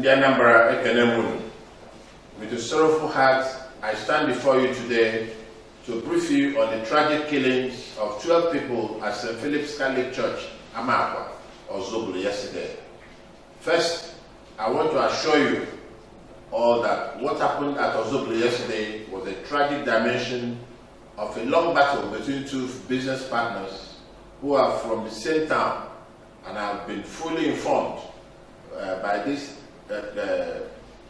the Anambra Ekenemun. With a sorrowful heart, I stand before you today to brief you on the tragic killings of 12 people at St. Philip's Catholic Church, Anambra, or Zobulu, yesterday. First, I want to assure you all that what happened at Zobulu yesterday was a tragic dimension of a long battle between two business partners who are from the same town and have been fully informed by this that the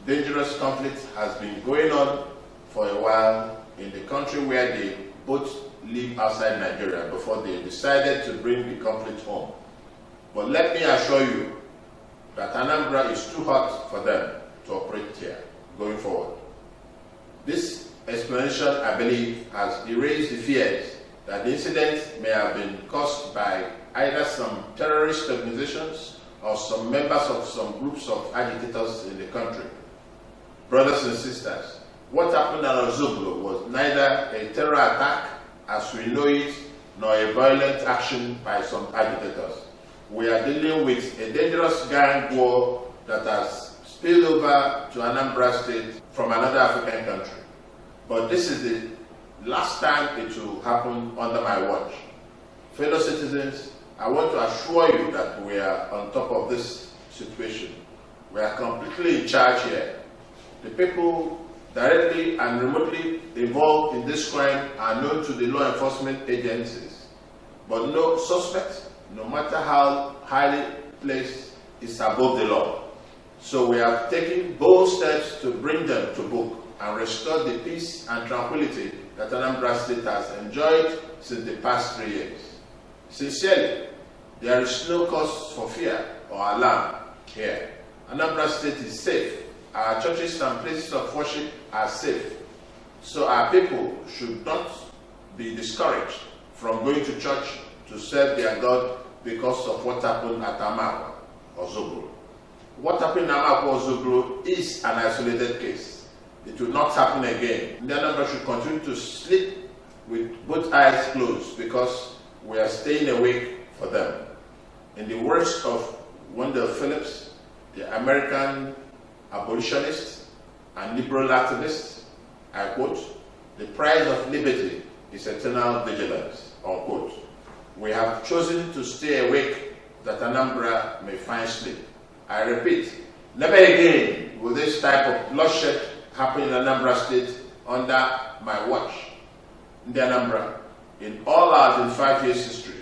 dangerous conflict has been going on for a while in the country where they both live outside Nigeria before they decided to bring the conflict home. But let me assure you that Anambra is too hot for them to operate here going forward. This explanation, I believe, has erased the fears that the incident may have been caused by either some terrorist organizations or some members of some groups of agitators in the country. Brothers and sisters, what happened at Zobulu was neither a terror attack as we know it, nor a violent action by some agitators. We are dealing with a dangerous gang war that has spilled over to Anambra State from another African country. But this is the last time it will happen under my watch. Fellow citizens, I want to assure you that we are on top of this situation. We are completely in charge here. The people directly and remotely involved in this crime are known to the law enforcement agencies. But no suspect, no matter how highly placed, is above the law. So we are taking bold steps to bring them to book and restore the peace and tranquility that Anambra State has enjoyed since the past 3 years. Sincerely, there is no cause for fear or alarm here. Anambra State is safe. Our churches and places of worship are safe. So our people should not be discouraged from going to church to serve their God because of what happened at Anambra or Zobulu. What happened at Anambra or Zobulu is an isolated case. It will not happen again. The Anambra should continue to sleep with both eyes closed because we are staying awake for them. In the words of Wendell Phillips, the American abolitionist and liberal activist, I quote, "The price of liberty is eternal vigilance," unquote. We have chosen to stay awake that Anambra may find sleep. I repeat, never again will this type of bloodshed happen in Anambra State under my watch. In the Anambra, in all our 25 years history,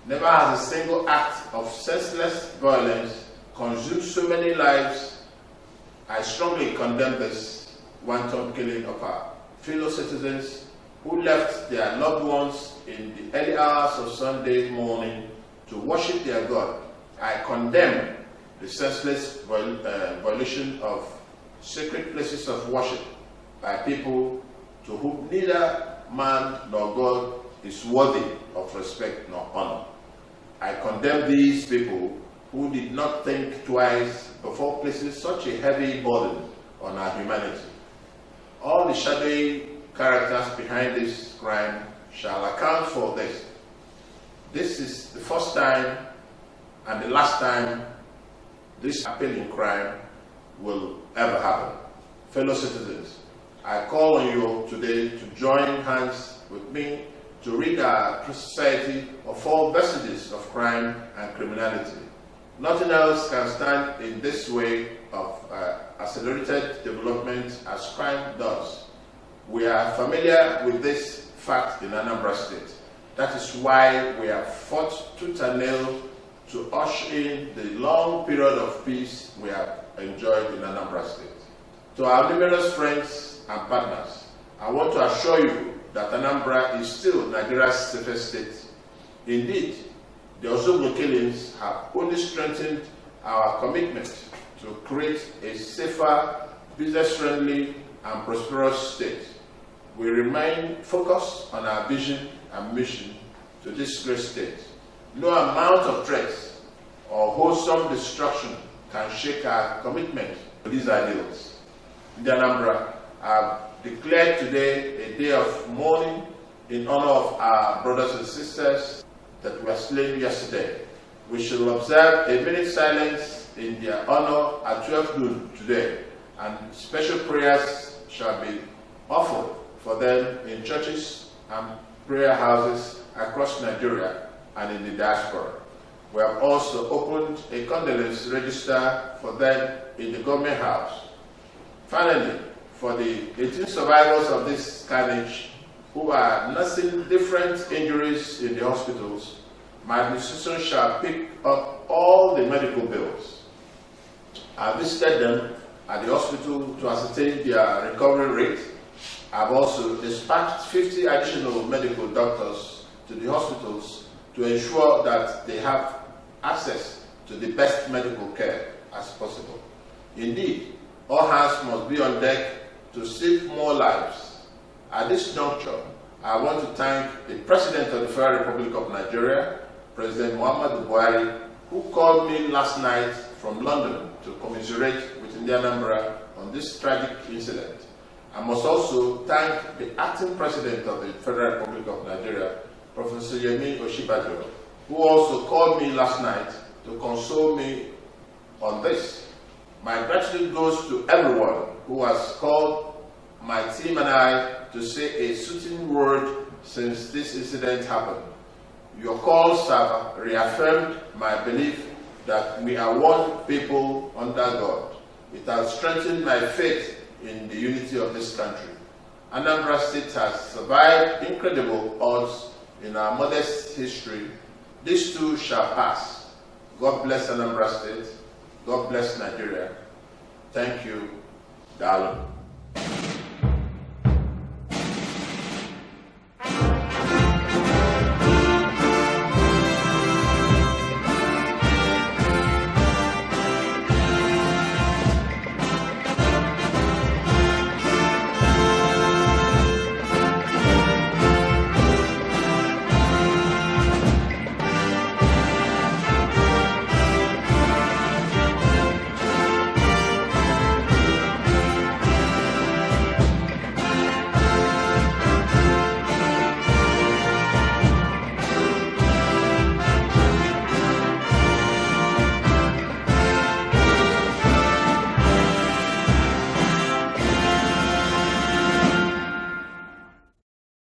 never has a single act of senseless violence consumed so many lives. I strongly condemn this wanton killing of our fellow citizens who left their loved ones in the early hours of Sunday morning to worship their God. I condemn the senseless violation of sacred places of worship by people to whom neither man nor God is worthy of respect nor honor. I condemn these people who did not think twice before placing such a heavy burden on our humanity. All the shadowy characters behind this crime shall account for this. This is the first time and the last time this appalling crime will ever happen. Fellow citizens, I call on you today to join hands with me to rid our society of all vestiges of crime and criminality. Nothing else can stand in this way of accelerated development as crime does. We are familiar with this fact in Anambra State. That is why we have fought tooth and nail to usher in the long period of peace we have enjoyed in Anambra State. To our numerous friends and partners, I want to assure you that Anambra is still Nigeria's safest state. Indeed, the Zobulu killings have only strengthened our commitment to create a safer, business-friendly, and prosperous state. We remain focused on our vision and mission to this great state. No amount of threats or wholesome destruction can shake our commitment to these ideals. In the Anambra, I have declared today a day of mourning in honor of our brothers and sisters that were slain yesterday. We shall observe a minute silence in their honor at 12 noon today, and special prayers shall be offered for them in churches and prayer houses across Nigeria and in the diaspora. We have also opened a condolence register for them in the government house. Finally, for the 18 survivors of this carnage who are nursing different injuries in the hospitals, my administration shall pick up all the medical bills. I visited them at the hospital to ascertain their recovery rate. I've also dispatched 50 additional medical doctors to the hospitals to ensure that they have access to the best medical care as possible. Indeed, all hands must be on deck to save more lives. At this juncture, I want to thank the President of the Federal Republic of Nigeria, President Muhammadu Buhari, who called me last night from London to commiserate with Anambra on this tragic incident. I must also thank the acting President of the Federal Republic of Nigeria, Professor Yemi Osinbajo, who also called me last night to console me on this. My gratitude goes to everyone who has called my team and I to say a soothing word since this incident happened. Your calls have reaffirmed my belief that we are one people under God. It has strengthened my faith in the unity of this country. Anambra State has survived incredible odds in our modest history. This too shall pass. God bless Anambra State. God bless Nigeria. Thank you, darling.